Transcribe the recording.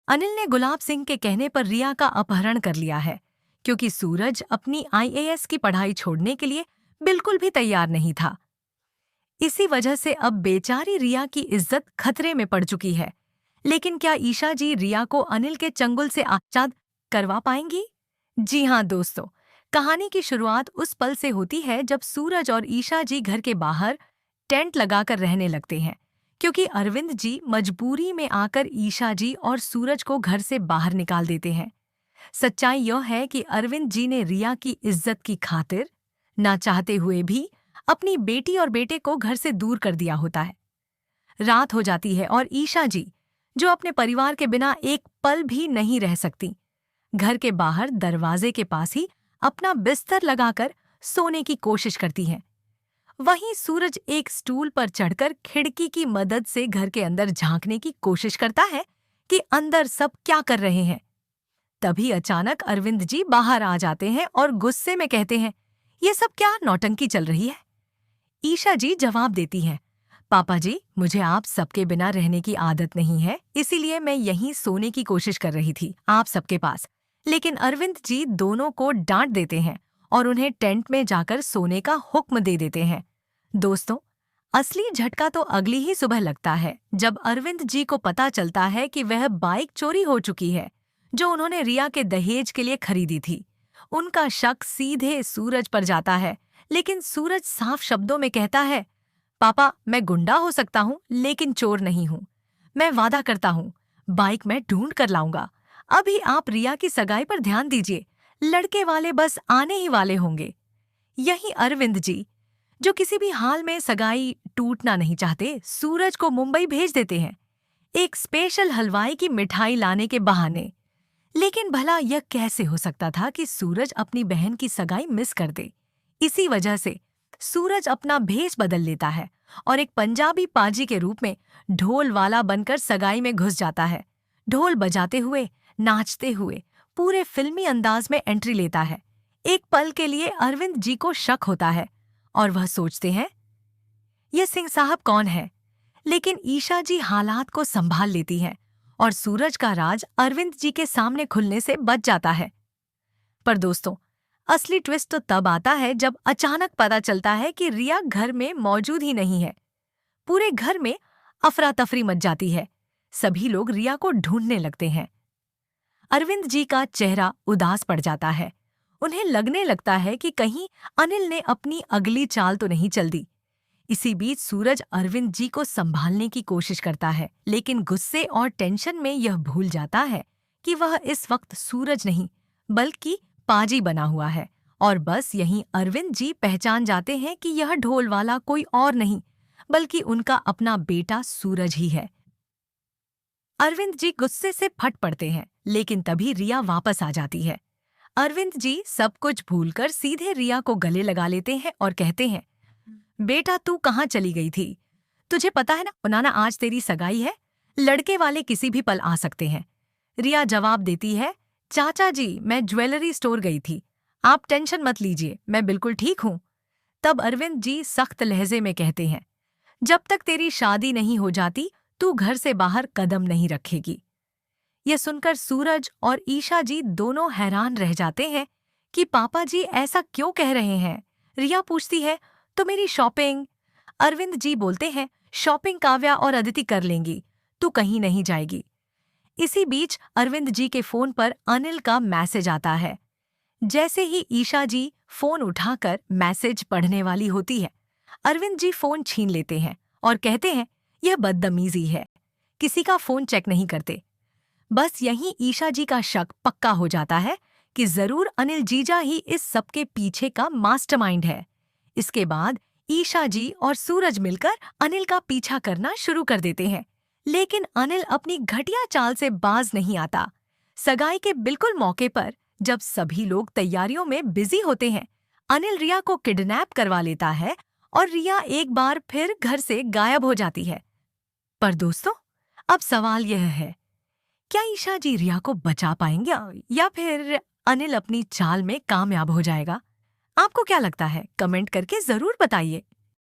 अनिल ने गुलाब सिंह के कहने पर रिया का अपहरण कर लिया है, क्योंकि सूरज अपनी आईएएस की पढ़ाई छोड़ने के लिए बिल्कुल भी तैयार नहीं था। इसी वजह से अब बेचारी रिया की इज्जत खतरे में पड़ चुकी है। लेकिन क्या ईशा जी रिया को अनिल के चंगुल से आजाद करवा पाएंगी? जी हाँ दोस्तों, कहानी की शुरुआत उस पल से होती है जब सूरज और ईशा जी घर के बाहर टेंट लगाकर रहने लगते हैं, क्योंकि अरविंद जी मजबूरी में आकर ईशा जी और सूरज को घर से बाहर निकाल देते हैं। सच्चाई यह है कि अरविंद जी ने रिया की इज्जत की खातिर ना चाहते हुए भी अपनी बेटी और बेटे को घर से दूर कर दिया होता है। रात हो जाती है और ईशा जी, जो अपने परिवार के बिना एक पल भी नहीं रह सकती, घर के बाहर दरवाजे के पास ही अपना बिस्तर लगाकर सोने की कोशिश करती हैं। वहीं सूरज एक स्टूल पर चढ़कर खिड़की की मदद से घर के अंदर झांकने की कोशिश करता है कि अंदर सब क्या कर रहे हैं। तभी अचानक अरविंद जी बाहर आ जाते हैं और गुस्से में कहते हैं, ये सब क्या नौटंकी चल रही है? ईशा जी जवाब देती हैं, पापा जी, मुझे आप सबके बिना रहने की आदत नहीं है, इसीलिए मैं यहीं सोने की कोशिश कर रही थी आप सबके पास। लेकिन अरविंद जी दोनों को डांट देते हैं और उन्हें टेंट में जाकर सोने का हुक्म दे देते हैं। दोस्तों, असली झटका तो अगली ही सुबह लगता है, जब अरविंद जी को पता चलता है कि वह बाइक चोरी हो चुकी है, जो उन्होंने रिया के दहेज के लिए खरीदी थी। उनका शक सीधे सूरज पर जाता है, लेकिन सूरज साफ शब्दों में कहता है, पापा, मैं गुंडा हो सकता हूँ लेकिन चोर नहीं हूँ। मैं वादा करता हूँ, बाइक मैं ढूंढ कर लाऊंगा। अभी आप रिया की सगाई पर ध्यान दीजिए, लड़के वाले बस आने ही वाले होंगे। यही अरविंद जी, जो किसी भी हाल में सगाई टूटना नहीं चाहते, सूरज को मुंबई भेज देते हैं, एक स्पेशल हलवाई की मिठाई लाने के बहाने। लेकिन भला यह कैसे हो सकता था कि सूरज अपनी बहन की सगाई मिस कर दे? इसी वजह से सूरज अपना भेष बदल लेता है और एक पंजाबी पाजी के रूप में ढोल वाला बनकर सगाई में घुस जाता है। ढोल बजाते हुए, नाचते हुए, पूरे फिल्मी अंदाज में एंट्री लेता है। एक पल के लिए अरविंद जी को शक होता है और वह सोचते हैं, यह सिंह साहब कौन है? लेकिन ईशा जी हालात को संभाल लेती हैं और सूरज का राज अरविंद जी के सामने खुलने से बच जाता है। पर दोस्तों, असली ट्विस्ट तो तब आता है जब अचानक पता चलता है कि रिया घर में मौजूद ही नहीं है। पूरे घर में अफरा तफरी मच जाती है। सभी लोग रिया को ढूंढने लगते हैं। अरविंद जी का चेहरा उदास पड़ जाता है। उन्हें लगने लगता है कि कहीं अनिल ने अपनी अगली चाल तो नहीं चल दी। इसी बीच सूरज अरविंद जी को संभालने की कोशिश करता है, लेकिन गुस्से और टेंशन में यह भूल जाता है कि वह इस वक्त सूरज नहीं बल्कि पाजी बना हुआ है। और बस यहीं अरविंद जी पहचान जाते हैं कि यह ढोल वाला कोई और नहीं बल्कि उनका अपना बेटा सूरज ही है। अरविंद जी गुस्से से फट पड़ते हैं, लेकिन तभी रिया वापस आ जाती है। अरविंद जी सब कुछ भूलकर सीधे रिया को गले लगा लेते हैं और कहते हैं, बेटा, तू कहाँ चली गई थी? तुझे पता है ना, उनाना आज तेरी सगाई है, लड़के वाले किसी भी पल आ सकते हैं। रिया जवाब देती है, चाचा जी, मैं ज्वेलरी स्टोर गई थी, आप टेंशन मत लीजिए, मैं बिल्कुल ठीक हूँ। तब अरविंद जी सख्त लहजे में कहते हैं, जब तक तेरी शादी नहीं हो जाती, तू घर से बाहर कदम नहीं रखेगी। यह सुनकर सूरज और ईशा जी दोनों हैरान रह जाते हैं कि पापा जी ऐसा क्यों कह रहे हैं। रिया पूछती है, तो मेरी शॉपिंग? अरविंद जी बोलते हैं, शॉपिंग काव्या और अदिति कर लेंगी, तू कहीं नहीं जाएगी। इसी बीच अरविंद जी के फोन पर अनिल का मैसेज आता है। जैसे ही ईशा जी फोन उठाकर मैसेज पढ़ने वाली होती है, अरविंद जी फोन छीन लेते हैं और कहते हैं, यह बदतमीजी है, किसी का फोन चेक नहीं करते। बस यहीं ईशा जी का शक पक्का हो जाता है कि जरूर अनिल जीजा ही इस सबके पीछे का मास्टरमाइंड है। इसके बाद ईशा जी और सूरज मिलकर अनिल का पीछा करना शुरू कर देते हैं, लेकिन अनिल अपनी घटिया चाल से बाज नहीं आता। सगाई के बिल्कुल मौके पर, जब सभी लोग तैयारियों में बिजी होते हैं, अनिल रिया को किडनैप करवा लेता है और रिया एक बार फिर घर से गायब हो जाती है। पर दोस्तों, अब सवाल यह है, क्या ईशा जी रिया को बचा पाएंगे या फिर अनिल अपनी चाल में कामयाब हो जाएगा? आपको क्या लगता है? कमेंट करके जरूर बताइए।